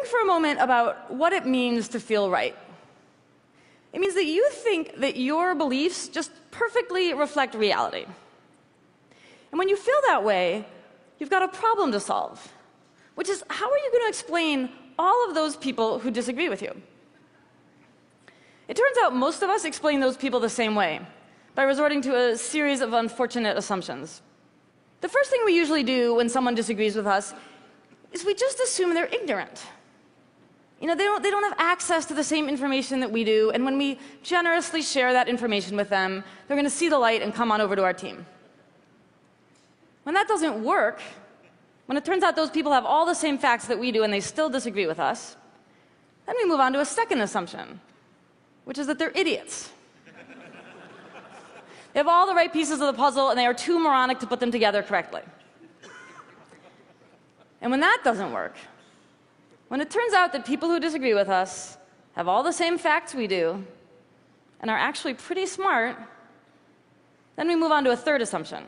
think for a moment about what it means to feel right. It means that you think that your beliefs just perfectly reflect reality. And when you feel that way, you've got a problem to solve, which is, how are you going to explain all of those people who disagree with you? It turns out most of us explain those people the same way, by resorting to a series of unfortunate assumptions. The first thing we usually do when someone disagrees with us is we just assume they're ignorant. You know, they don't have access to the same information that we do, and when we generously share that information with them, they're going to see the light and come on over to our team. When that doesn't work, when it turns out those people have all the same facts that we do and they still disagree with us, then we move on to a second assumption, which is that they're idiots. They have all the right pieces of the puzzle, and they are too moronic to put them together correctly. And when that doesn't work, when it turns out that people who disagree with us have all the same facts we do and are actually pretty smart, then we move on to a third assumption.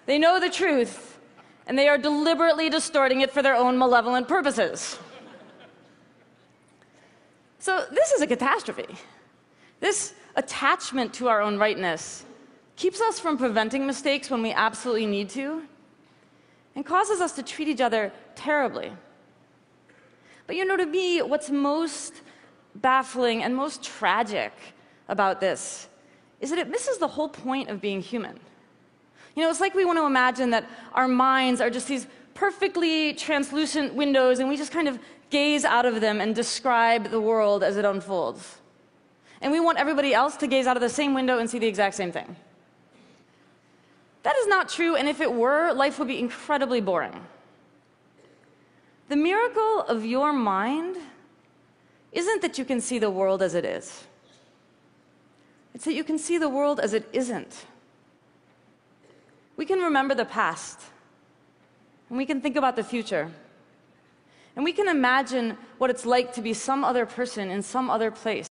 They know the truth, and they are deliberately distorting it for their own malevolent purposes. So this is a catastrophe. This attachment to our own rightness keeps us from preventing mistakes when we absolutely need to, and causes us to treat each other terribly. But you know, to me, what's most baffling and most tragic about this is that it misses the whole point of being human. You know, it's like we want to imagine that our minds are just these perfectly translucent windows, and we just kind of gaze out of them and describe the world as it unfolds. And we want everybody else to gaze out of the same window and see the exact same thing. That is not true, and if it were, life would be incredibly boring. The miracle of your mind isn't that you can see the world as it is. It's that you can see the world as it isn't. We can remember the past, and we can think about the future, and we can imagine what it's like to be some other person in some other place.